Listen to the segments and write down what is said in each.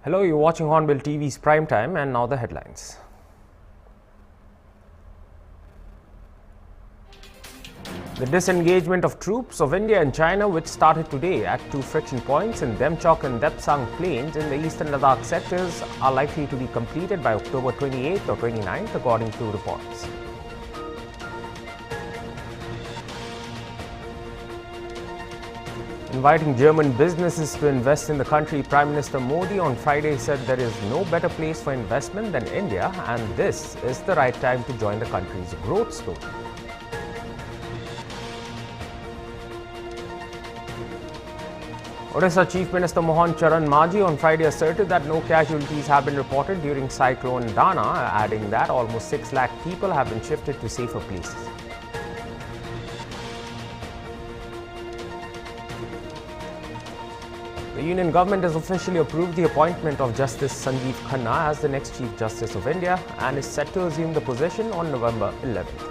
Hello, you're watching Hornbill TV's Primetime, and now the headlines. The disengagement of troops of India and China, which started today at two friction points in Demchok and Depsang plains in the eastern Ladakh sectors, are likely to be completed by October 28th or 29th, according to reports. Inviting German businesses to invest in the country, Prime Minister Modi on Friday said there is no better place for investment than India, and this is the right time to join the country's growth story. Odisha Chief Minister Mohan Charan Maji on Friday asserted that no casualties have been reported during Cyclone Dana, adding that almost 6 lakh people have been shifted to safer places. The Union Government has officially approved the appointment of Justice Sanjeev Khanna as the next Chief Justice of India and is set to assume the position on November 11th.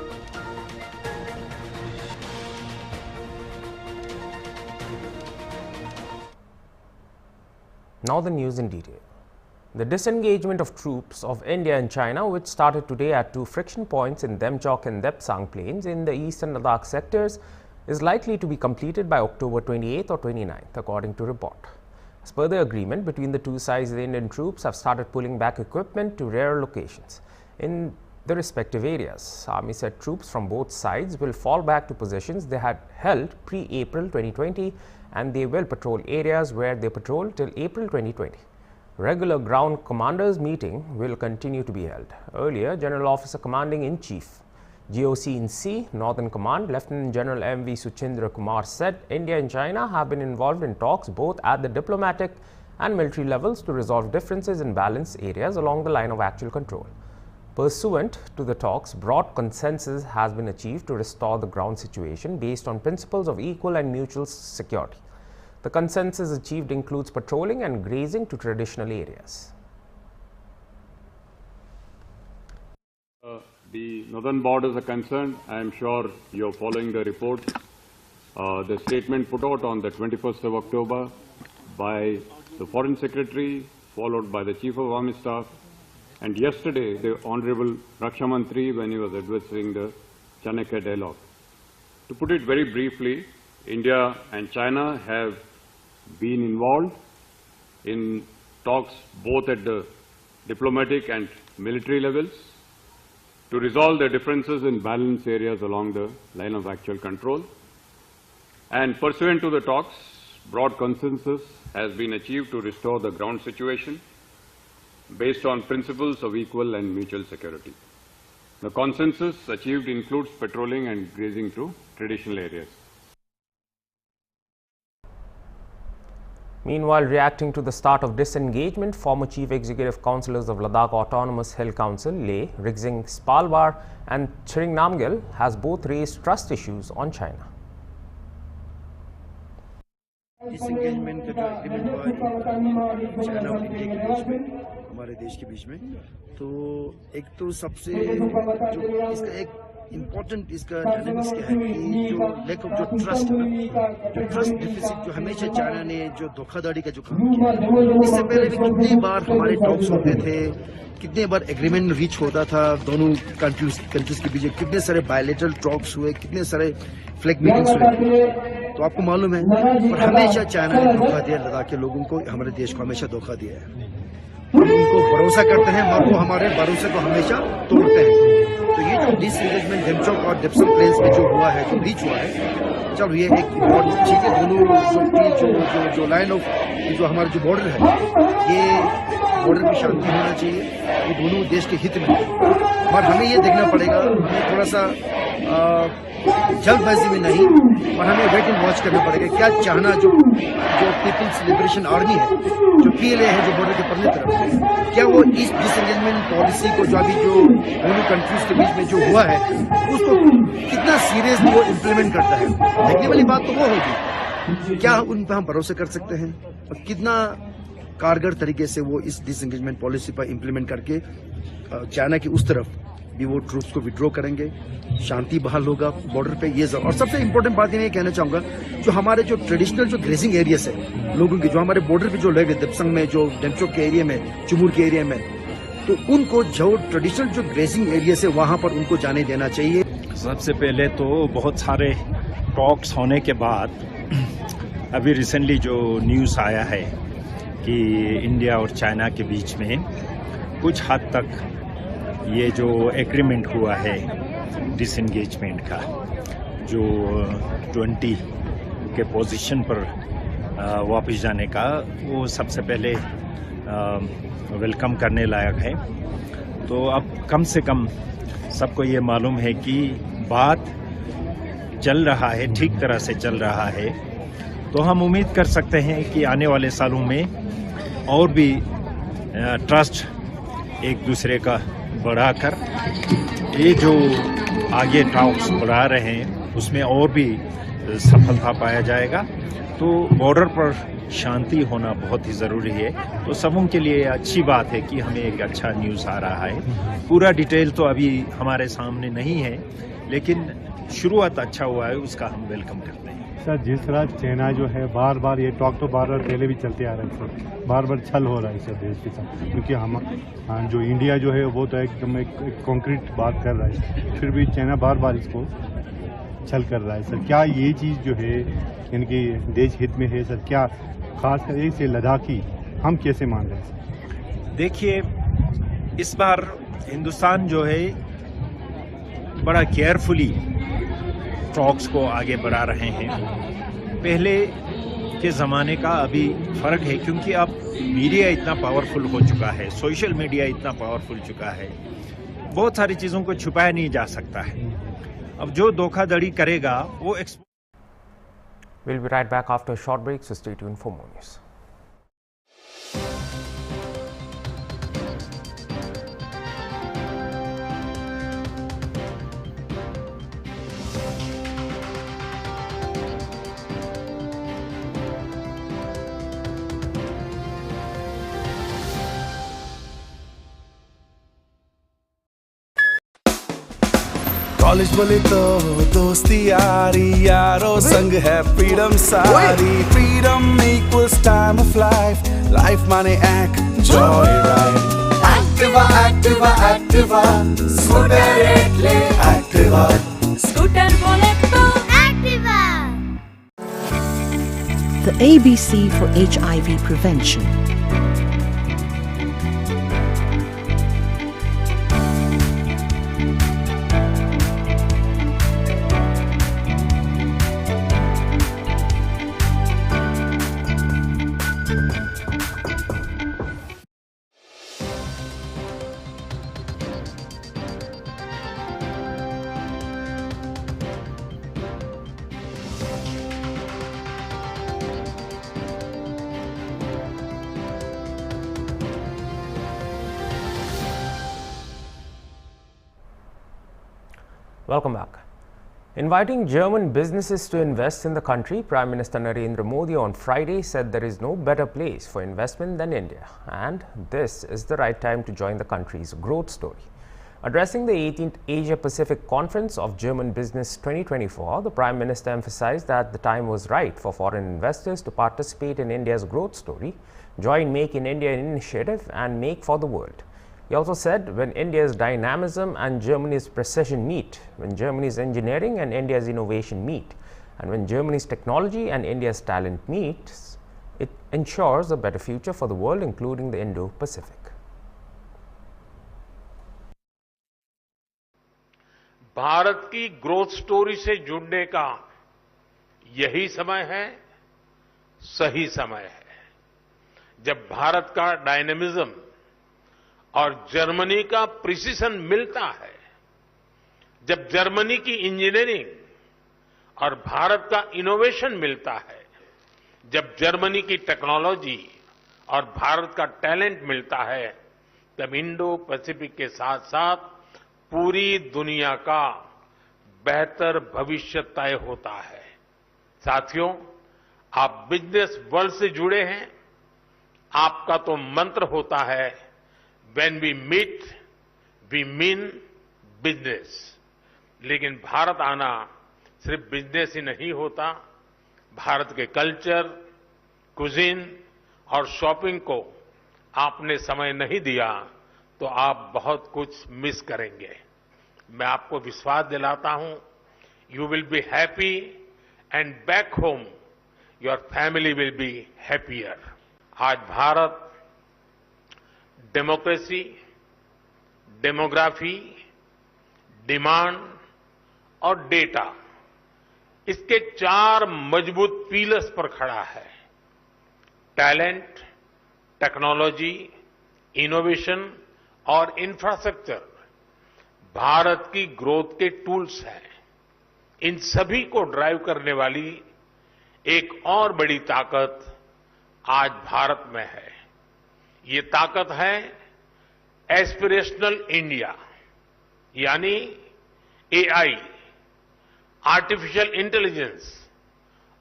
Now the news in detail. The disengagement of troops of India and China, which started today at two friction points in Demchok and Depsang plains in the eastern Ladakh sectors, is likely to be completed by October 28th or 29th, according to report. As per the agreement between the two sides, the Indian troops have started pulling back equipment to rarer locations in the respective areas. Army said troops from both sides will fall back to positions they had held pre-April 2020, and they will patrol areas where they patrolled till April 2020. Regular ground commanders meeting will continue to be held. Earlier, General Officer Commanding in Chief, GOC in C, Northern Command, Lieutenant General M.V. Suchindra Kumar said India and China have been involved in talks both at the diplomatic and military levels to resolve differences in balance areas along the line of actual control. Pursuant to the talks, broad consensus has been achieved to restore the ground situation based on principles of equal and mutual security. The consensus achieved includes patrolling and grazing to traditional areas. The northern borders are concerned. I am sure you are following the report. The statement put out on the 21st of October by the Foreign Secretary, followed by the Chief of Army Staff, and yesterday the Honorable Raksha Mantri when he was addressing the Chanakya dialogue. To put it very briefly, India and China have been involved in talks both at the diplomatic and military levels to resolve the differences in balance areas along the line of actual control. And pursuant to the talks, broad consensus has been achieved to restore the ground situation based on principles of equal and mutual security. The consensus achieved includes patrolling and grazing to traditional areas. Meanwhile, reacting to the start of disengagement, former Chief Executive Councillors of Ladakh Autonomous Hill Council, Leh, Rigsing Spalwar and Chiring Namgyal has both raised trust issues on China. Disengagement का जो agreement हुआ China और India के बीच में, हमारे देश के बीच में, तो एक तो सबसे जो इसका एक इम्पोर्टेंट इसका डायनामिक्स क्या है कि जो लैक ऑफ जो ट्रस्ट है, जो ट्रस्ट डिफिसिट जो हमेशा चाइना ने जो धोखाधड़ी का जो काम किया, इससे पहले भी कितनी बार हमारे टॉक्स होते थे, कितने बार एग्रीमेंट रीच होता था दोनों कंट्रीज के बीच, कितने सारे बायलैटरल टॉक्स हुए, कितने सारे फ्लैग मीटिंग्स हुए, तो आपको मालूम है, पर हमेशा चाइना ने धोखा दिया लद्दाख के लोगों को, हमारे देश को हमेशा धोखा दिया है। हम उनको भरोसा करते हैं, मगर वो हमारे भरोसे को हमेशा तोड़ते हैं। तो ये जो डिसएंगेजमेंट डेमचौक और डेप्संग प्लेन्स में जो हुआ है, जो रीच हुआ है, चलो ये एक बहुत ठीक है, दोनों जो लाइन ऑफ जो हमारा जो बॉर्डर है, ये बॉर्डर की शांति होना चाहिए, ये दोनों देश के हित में है। और हमें ये देखना पड़ेगा, हमें थोड़ा सा जल्दबाजी में नहीं, और हमें वेट एंड वॉच करना पड़ेगा। क्या चाहना जो पीपल्स लिबरेशन आर्मी है, जो PLA है, जो बॉर्डर के परली तरफ है, क्या वो इस डिसएंगेजमेंट पॉलिसी को जो अभी जो दोनों कंट्रीज के बीच में जो हुआ है, उसको कितना सीरियसली वो इम्प्लीमेंट करता है। देखने वाली बात तो वो होगी, क्या उन पर हम भरोसा कर सकते हैं और कितना कारगर तरीके से वो इस डिसएंगेजमेंट पॉलिसी पर इम्प्लीमेंट करके चाइना की उस तरफ भी वो ट्रूप्स को विड्रॉ करेंगे, शांति बहाल होगा बॉर्डर पे। ये और सबसे इम्पोर्टेंट बात ये कहना चाहूंगा, जो हमारे जो ट्रेडिशनल जो ग्रेजिंग एरियाज है लोगों की, जो हमारे बॉर्डर पे जो लोग हैं दिपसंग में, जो डेमचोक के एरिया में, चुमुर के एरिया में, तो उनको जो ट्रेडिशनल जो ग्रेजिंग एरियाज है वहां पर उनको जाने देना चाहिए। सबसे पहले तो बहुत सारे टॉक्स होने के बाद अभी रिसेंटली जो न्यूज़ आया है कि इंडिया और चाइना के बीच में कुछ हद तक ये जो एग्रीमेंट हुआ है डिसएंगेजमेंट का, जो 20 के पोजीशन पर वापस जाने का, वो सबसे पहले वेलकम करने लायक है। तो अब कम से कम सबको ये मालूम है कि बात चल रहा है, ठीक तरह से चल रहा है। तो हम उम्मीद कर सकते हैं कि आने वाले सालों में और भी ट्रस्ट एक दूसरे का बढ़ाकर ये जो आगे टॉक्स बढ़ा रहे हैं उसमें और भी सफलता पाया जाएगा। तो बॉर्डर पर शांति होना बहुत ही ज़रूरी है। तो सबों के लिए अच्छी बात है कि हमें एक अच्छा न्यूज़ आ रहा है। पूरा डिटेल तो अभी हमारे सामने नहीं है, लेकिन शुरुआत अच्छा हुआ है, उसका हम वेलकम करते हैं। सर, जिस तरह चाइना जो है बार बार ये टॉक तो बार बार पहले भी चलते आ रहे हैं सर, बार बार छल हो रहा है सर देश के साथ, क्योंकि हम जो इंडिया जो है वो तो एकदम एक कॉन्क्रीट बात कर रहा है, फिर भी चाइना बार बार इसको छल कर रहा है सर। क्या ये चीज़ जो है इनकी देश हित में है सर? क्या खासकर एक से लद्दाखी हम कैसे मान रहे हैं सर? देखिए, इस बार हिंदुस्तान जो है बड़ा केयरफुली टॉक्स को आगे बढ़ा रहे हैं। पहले के ज़माने का अभी फ़र्क है, क्योंकि अब मीडिया इतना पावरफुल हो चुका है, सोशल मीडिया इतना पावरफुल चुका है, बहुत सारी चीज़ों को छुपाया नहीं जा सकता है। अब जो धोखाधड़ी करेगा वो We'll be right back after a short break, so stay tuned for more news. College बोले तो दोस्ती यारी, यारों संग है फ्रीडम सारी। Freedom equals time of life, life माने joy ride. Activa Activa Activa, scooter एटले एक्टिवा, स्कूटर बोले तो Activa. The ABC for HIV prevention. Welcome back. Inviting German businesses to invest in the country, Prime Minister Narendra Modi on Friday said there is no better place for investment than India, and this is the right time to join the country's growth story. Addressing the 18th Asia-Pacific Conference of German Business 2024, the Prime Minister emphasized that the time was right for foreign investors to participate in India's growth story, join Make in India initiative and Make for the World. He also said when India's dynamism and Germany's precision meet, when Germany's engineering and India's innovation meet, and when Germany's technology and India's talent meets, it ensures a better future for the world, including the Indo-Pacific. Bharat की growth story से जुड़ने का यही समय है, सही समय है, जब भारत का डायनेमिज्म और जर्मनी का प्रिसिशन मिलता है, जब जर्मनी की इंजीनियरिंग और भारत का इनोवेशन मिलता है, जब जर्मनी की टेक्नोलॉजी और भारत का टैलेंट मिलता है, तब इंडो पैसिफिक के साथ साथ पूरी दुनिया का बेहतर भविष्य तय होता है। साथियों, आप बिजनेस वर्ल्ड से जुड़े हैं, आपका तो मंत्र होता है, When we meet, we mean business. लेकिन भारत आना सिर्फ बिजनेस ही नहीं होता, भारत के कल्चर, कुजीन और शॉपिंग को आपने समय नहीं दिया तो आप बहुत कुछ मिस करेंगे। मैं आपको विश्वास दिलाता हूं, you will be happy and back home your family will be happier. आज भारत डेमोक्रेसी, डेमोग्राफी, डिमांड और डेटा, इसके 4 मजबूत पिलर्स पर खड़ा है। टैलेंट, टेक्नोलॉजी, इनोवेशन और इंफ्रास्ट्रक्चर भारत की ग्रोथ के टूल्स हैं। इन सभी को ड्राइव करने वाली एक और बड़ी ताकत आज भारत में है। ये ताकत है एस्पिरेशनल इंडिया, यानी एआई, आर्टिफिशियल इंटेलिजेंस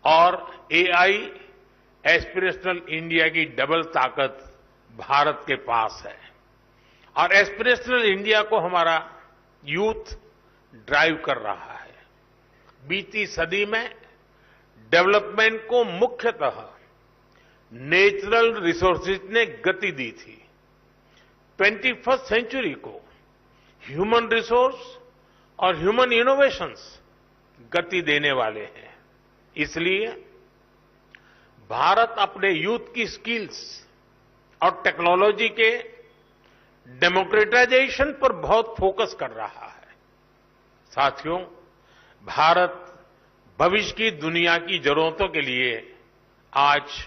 और एआई एस्पिरेशनल इंडिया की डबल ताकत भारत के पास है। और एस्पिरेशनल इंडिया को हमारा यूथ ड्राइव कर रहा है। बीती सदी में डेवलपमेंट को मुख्यतः नेचुरल रिसोर्सेज ने गति दी थी। 21st सेंचुरी को ह्यूमन रिसोर्स और ह्यूमन इनोवेशंस गति देने वाले हैं। इसलिए भारत अपने यूथ की स्किल्स और टेक्नोलॉजी के डेमोक्रेटाइजेशन पर बहुत फोकस कर रहा है। साथियों, भारत भविष्य की दुनिया की जरूरतों के लिए आज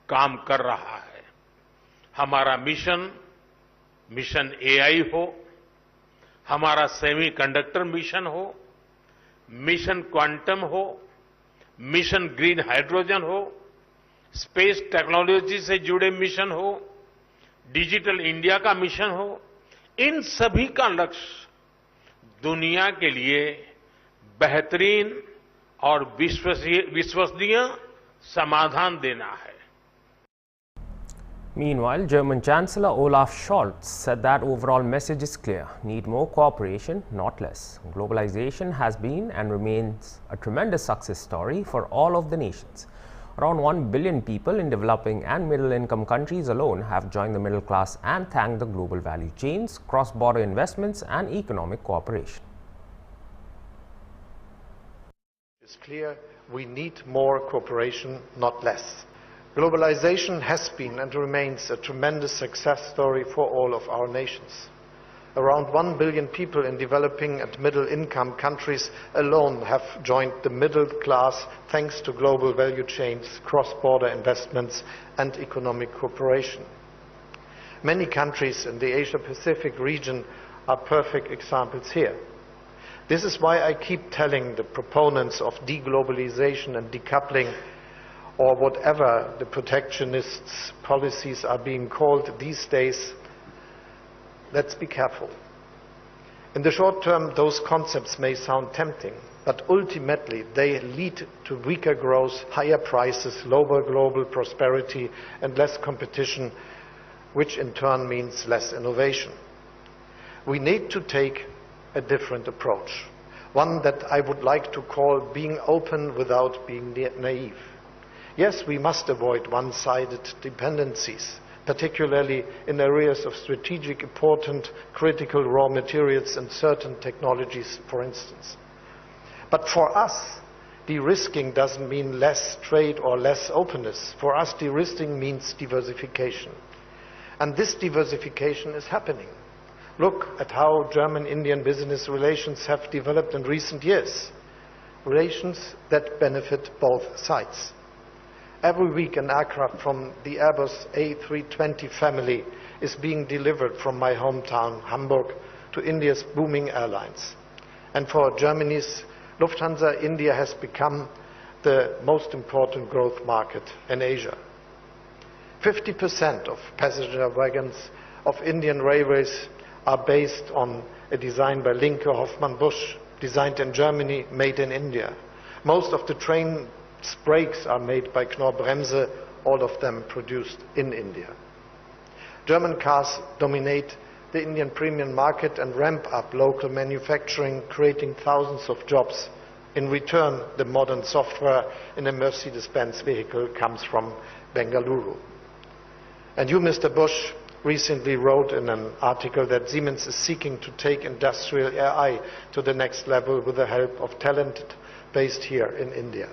काम कर रहा है। हमारा मिशन एआई हो, हमारा सेमीकंडक्टर मिशन हो, मिशन क्वांटम हो, मिशन ग्रीन हाइड्रोजन हो, स्पेस टेक्नोलॉजी से जुड़े मिशन हो, डिजिटल इंडिया का मिशन हो, इन सभी का लक्ष्य दुनिया के लिए बेहतरीन और विश्वसनीय समाधान देना है। Meanwhile, German Chancellor Olaf Scholz said that overall message is clear: need more cooperation, not less. Globalization has been and remains a tremendous success story for all of the nations. Around 1 billion people in developing and middle-income countries alone have joined the middle class and thank the global value chains, cross-border investments and economic cooperation. It's clear we need more cooperation, not less. Globalization has been and remains a tremendous success story for all of our nations. Around 1 billion people in developing and middle-income countries alone have joined the middle class thanks to global value chains, cross-border investments and economic cooperation. Many countries in the Asia-Pacific region are perfect examples here. This is why I keep telling the proponents of deglobalization and decoupling, or whatever the protectionist policies are being called these days, let's be careful. In the short term, those concepts may sound tempting, but ultimately they lead to weaker growth, higher prices, lower global prosperity, and less competition, which in turn means less innovation. We need to take a different approach, one that I would like to call being open without being naive. Yes, we must avoid one-sided dependencies, particularly in areas of strategic important critical raw materials and certain technologies, for instance. But for us, de-risking doesn't mean less trade or less openness. For us, de-risking means diversification. And this diversification is happening. Look at how German-Indian business relations have developed in recent years. Relations that benefit both sides. Every week an aircraft from the Airbus A320 family is being delivered from my hometown, Hamburg, to India's booming airlines. And for Germany's Lufthansa, India has become the most important growth market in Asia. 50% of passenger wagons of Indian railways are based on a design by Linke Hofmann Busch, designed in Germany, made in India. Most of the train brakes are made by Knorr-Bremse, all of them produced in India. German cars dominate the Indian premium market and ramp up local manufacturing, creating thousands of jobs. In return, the modern software in a Mercedes-Benz vehicle comes from Bengaluru. And you, Mr. Bush, recently wrote in an article that Siemens is seeking to take industrial AI to the next level with the help of talent based here in India.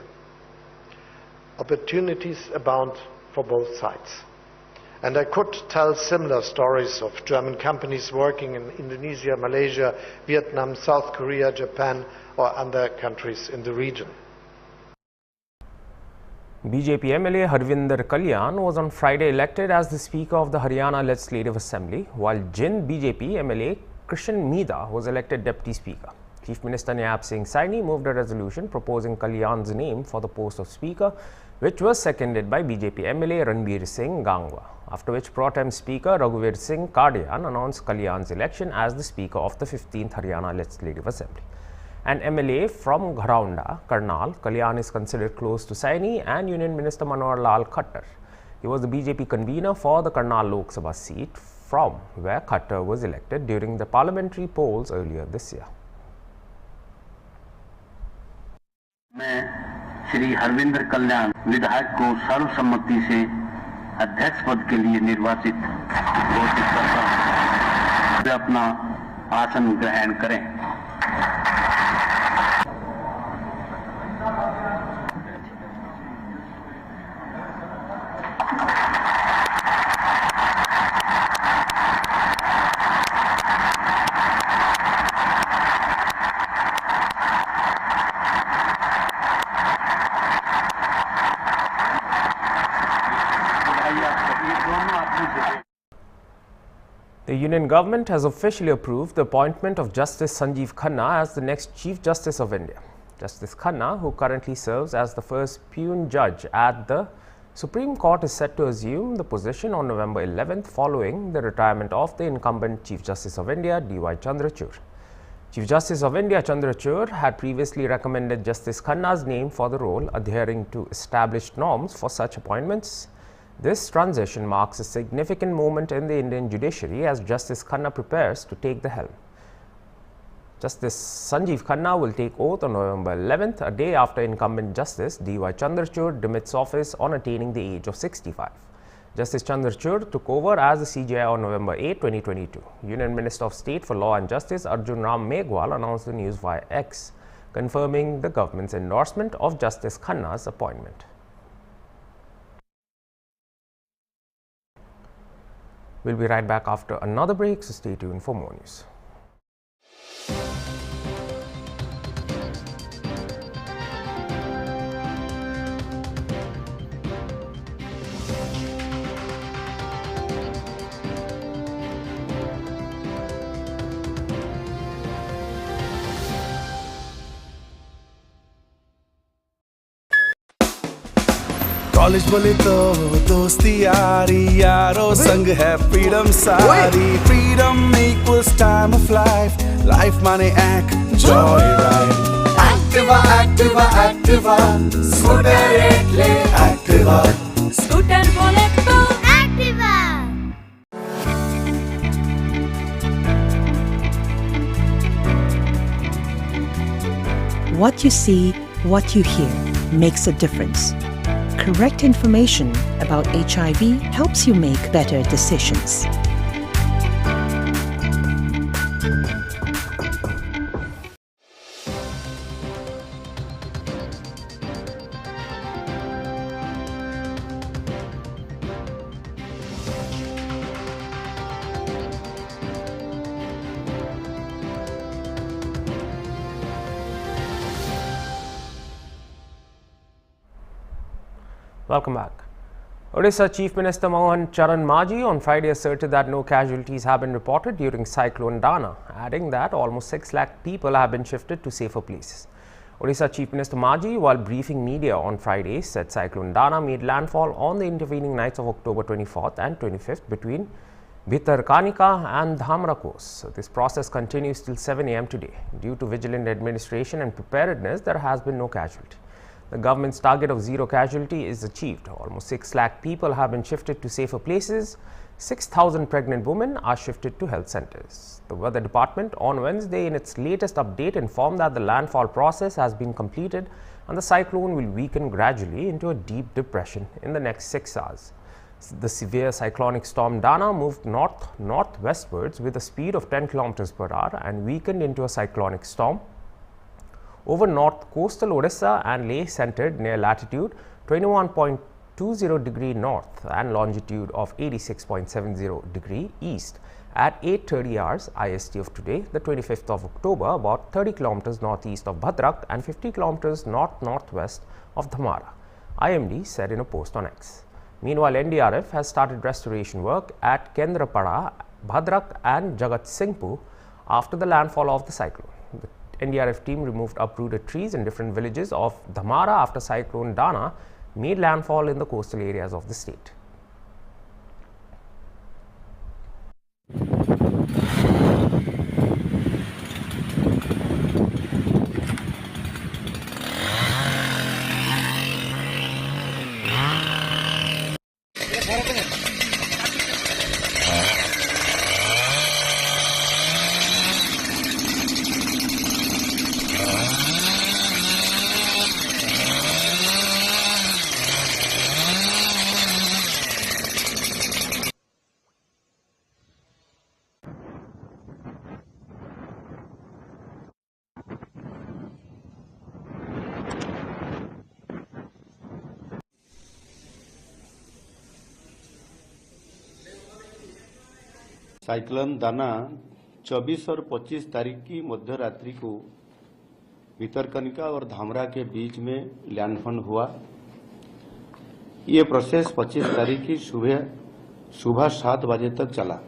Opportunities abound for both sides. And I could tell similar stories of German companies working in Indonesia, Malaysia, Vietnam, South Korea, Japan, or other countries in the region. BJP MLA Harvinder Kalyan was on Friday elected as the Speaker of the Haryana Legislative Assembly, while Jind BJP MLA Krishan Mida was elected Deputy Speaker. Chief Minister Nayaab Singh Saini moved a resolution proposing Kalyan's name for the post of Speaker, which was seconded by BJP MLA Ranbir Singh Gangwa, after which Pro Tem Speaker Raghuveer Singh Kardian announced Kalyan's election as the Speaker of the 15th Haryana Legislative Assembly. An MLA from Gharonda, Karnal, Kalyan is considered close to Saini and Union Minister Manohar Lal Khattar. He was the BJP convener for the Karnal Lok Sabha seat, from where Khattar was elected during the parliamentary polls earlier this year. मैं श्री हरविंदर कल्याण विधायक को सर्वसम्मति से अध्यक्ष पद के लिए निर्वाचित घोषित करता हूं। वे अपना आसन ग्रहण करें। The Union Government has officially approved the appointment of Justice Sanjeev Khanna as the next Chief Justice of India. Justice Khanna, who currently serves as the first Pune judge at the Supreme Court, is set to assume the position on November 11th following the retirement of the incumbent Chief Justice of India, D.Y. Chandrachud. Chief Justice of India Chandrachud had previously recommended Justice Khanna's name for the role, adhering to established norms for such appointments. This transition marks a significant moment in the Indian judiciary as Justice Khanna prepares to take the helm. Justice Sanjeev Khanna will take oath on November 11th, a day after incumbent Justice D.Y. Chandrachud demits office on attaining the age of 65. Justice Chandrachud took over as the CJI on November 8, 2022. Union Minister of State for Law and Justice Arjun Ram Meghwal announced the news via X, confirming the government's endorsement of Justice Khanna's appointment. We'll be right back after another break, so stay tuned for more news. College बोले तो दोस्ती यारी यारों संग है freedom सारी freedom equals time of life life माने enjoy right Activa Activa Activa scooter ले Activa स्कूटर बोले तो Activa. What you see, what you hear makes a difference. Correct information about HIV helps you make better decisions. Welcome back. Odisha Chief Minister Mohan Charan Maji on Friday asserted that no casualties have been reported during Cyclone Dana, adding that almost 6 lakh people have been shifted to safer places. Odisha Chief Minister Maji, while briefing media on Friday, said Cyclone Dana made landfall on the intervening nights of October 24th and 25th between Bhitarkanika and Dhamra coast. This process continues till 7 a.m. today. Due to vigilant administration and preparedness, there has been no casualty. the government's target of zero casualty is achieved. Almost 6 lakh people have been shifted to safer places. 6,000 pregnant women are shifted to health centers. The Weather Department on Wednesday in its latest update informed that the landfall process has been completed and the cyclone will weaken gradually into a deep depression in the next 6 hours. The severe cyclonic storm Dana moved north-northwestwards with a speed of 10 km per hour and weakened into a cyclonic storm over north coastal Odisha and lay centered near latitude 21.20 degree north and longitude of 86.70 degree east at 8:30 hours IST of today, the 25th of October, about 30 km northeast of Bhadrak and 50 km north-northwest of Dhamara, IMD said in a post on X. Meanwhile, NDRF has started restoration work at Kendrapada, Bhadrak and Jagatsinghpur after the landfall of the cyclone. The NDRF team removed uprooted trees in different villages of Dhamara after Cyclone Dana made landfall in the coastal areas of the state. Cyclone दाना 24 और 25 तारीख की मध्य रात्रि को भितरकनिका और धामरा के बीच में landfall हुआ। ये प्रोसेस 25 तारीख की सुबह 7 बजे तक चला।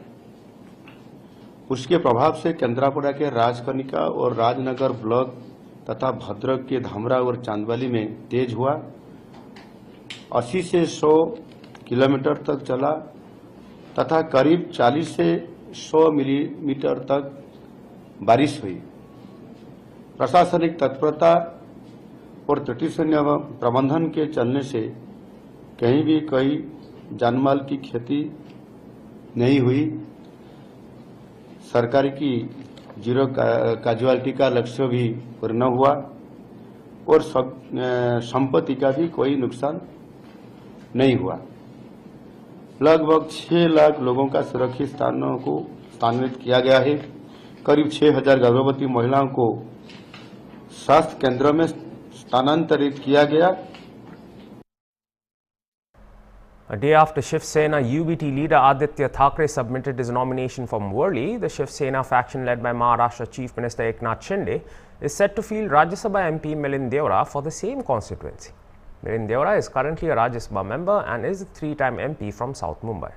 उसके प्रभाव से केंद्रापड़ा के राजकनिका और राजनगर ब्लॉक तथा भद्रक के धामरा और चांदवाली में तेज हुआ। 80 से 100 किलोमीटर तक चला तथा करीब 40 से 100 मिलीमीटर तक बारिश हुई। प्रशासनिक तत्परता और त्रुटिशून्य प्रबंधन के चलने से कहीं भी कोई जानमाल की क्षति नहीं हुई। सरकार की जीरो कैजुअलिटी का लक्ष्य भी पूर्ण हुआ और संपत्ति का भी कोई नुकसान नहीं हुआ। लगभग 6 लाख लोगों का सुरक्षित स्थानों को स्थानांतरित किया गया है। करीब 6,000 गर्भवती महिलाओं को स्वास्थ्य केंद्रों में स्थानांतरित किया गया। A day after Shiv Sena UBT leader Aditya Thackeray submitted his nomination from Worli, the Shiv Sena faction led by Maharashtra Chief Minister Eknath Shinde is set to field Rajya Sabha MP Milind Deora for the same constituency. Milind Deora is currently a Rajya Sabha member and is a 3-time MP from South Mumbai.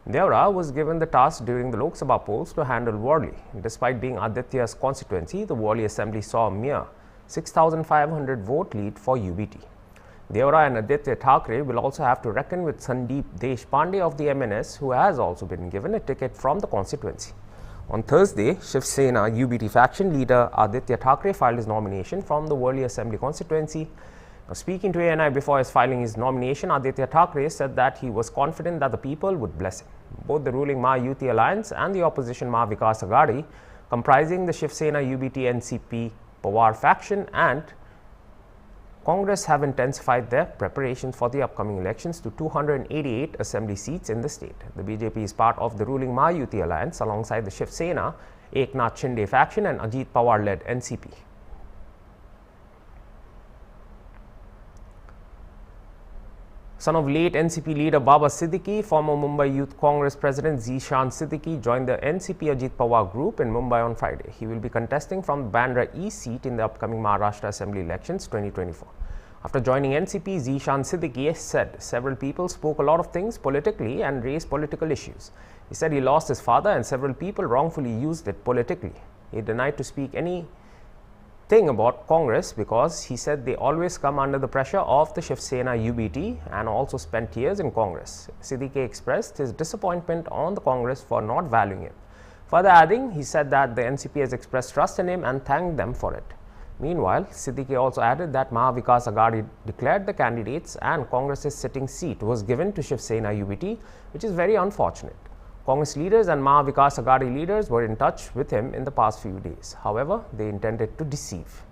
Deora was given the task during the Lok Sabha polls to handle Worli. Despite being Aditya's constituency, the Worli assembly saw a mere 6,500 vote lead for UBT. Deora and Aditya Thackeray will also have to reckon with Sandeep Deshpande of the MNS, who has also been given a ticket from the constituency. On Thursday, Shiv Sena UBT faction leader Aditya Thackeray filed his nomination from the Worli Assembly constituency. Now, speaking to ANI before his filing his nomination, Aditya Thackeray said that he was confident that the people would bless him. Both the ruling Maha-Yuti alliance and the opposition Maha-Vikas Aghadi, comprising the Shiv Sena UBT NCP Pawar faction and Congress, have intensified their preparations for the upcoming elections to 288 assembly seats in the state. The BJP is part of the ruling Maha-Yuti alliance alongside the Shiv Sena, Eknath Shinde faction and Ajit Pawar-led NCP. Son of late NCP leader Baba Siddiki, former Mumbai Youth Congress President Zishan Siddiki joined the NCP Ajit Pawar group in Mumbai on Friday. He will be contesting from Bandra East seat in the upcoming Maharashtra Assembly elections 2024. After joining NCP, Zishan Siddiki said several people spoke a lot of things politically and raised political issues. He said he lost his father and several people wrongfully used it politically. He denied to speak anything about Congress because he said they always come under the pressure of the Shiv Sena UBT and also spent years in Congress. Siddiki expressed his disappointment on the Congress for not valuing him. Further adding, he said that the NCP has expressed trust in him and thanked them for it. Meanwhile, Siddiki also added that Mahavikas Aghadi declared the candidates and Congress's sitting seat was given to Shiv Sena UBT, which is very unfortunate. Congress leaders and Mahavikas Aghadi leaders were in touch with him in the past few days. However, they intended to deceive.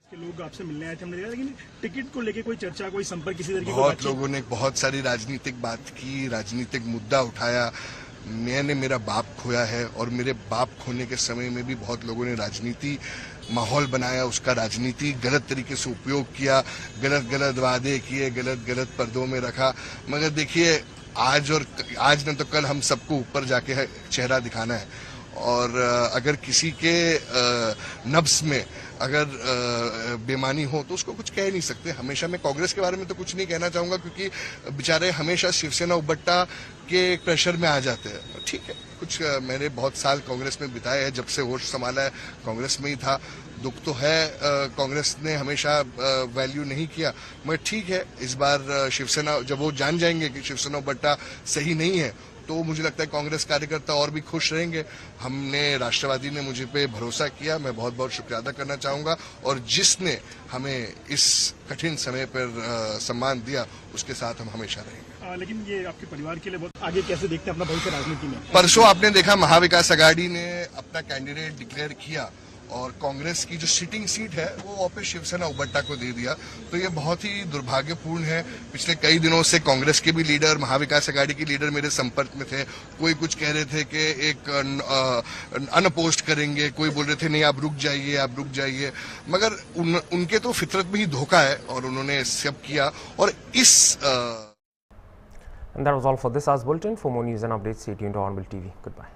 लोग आपसे मिलने आए थे, हमने देखा, लेकिन ticket को लेके कोई चर्चा, कोई संपर्क किसी तरह की? बहुत लोगों ने बहुत सारी राजनीतिक बात की, राजनीतिक मुद्दा उठाया। मैंने मेरा बाप खोया है और मेरे बाप खोने के समय में भी बहुत लोगों ने राजनीति माहौल बनाया, उसका राजनीति गलत तरीके से उपयोग किया, गलत गलत वादे किए, गलत गलत पर्दों में रखा। मगर देखिए, आज न तो कल हम सबको ऊपर जाके चेहरा दिखाना है, और अगर किसी के नब्स में अगर बेमानी हो तो उसको कुछ कह नहीं सकते। हमेशा मैं कांग्रेस के बारे में तो कुछ नहीं कहना चाहूंगा, क्योंकि बेचारे हमेशा शिवसेना उबट्टा के प्रेशर में आ जाते हैं। ठीक है, कुछ मैंने बहुत साल कांग्रेस में बिताए हैं, जब से होश संभाला है कांग्रेस में ही था। दुख तो है, कांग्रेस ने हमेशा वैल्यू नहीं किया, मगर ठीक है, इस बार शिवसेना जब वो जान जाएंगे कि शिवसेना उबट्टा सही नहीं है, तो मुझे लगता है कांग्रेस कार्यकर्ता और भी खुश रहेंगे। हमने राष्ट्रवादी ने मुझे पे भरोसा किया, मैं बहुत बहुत शुक्रिया अदा करना चाहूंगा, और जिसने हमें इस कठिन समय पर सम्मान दिया, उसके साथ हम हमेशा रहेंगे। लेकिन ये आपके परिवार के लिए बहुत आगे कैसे देखते हैं अपना भविष्य राजनीति में? परसों आपने देखा महाविकास अघाड़ी ने अपना कैंडिडेट डिक्लेयर किया और कांग्रेस की जो सिटिंग सीट है वो वापस शिवसेना उबट्टा को दे दिया, तो ये बहुत ही दुर्भाग्यपूर्ण है। पिछले कई दिनों से कांग्रेस के भी लीडर, महाविकास अघाड़ी के लीडर मेरे संपर्क में थे। कोई कुछ कह रहे थे कि एक अनअपोज्ड करेंगे, कोई बोल रहे थे नहीं आप रुक जाइए, मगर उनके तो फितरत में ही धोखा है और उन्होंने सब किया। और इस And that was all for this hour's bulletin. For more news and updates, stay tuned to Hornbill TV. Goodbye.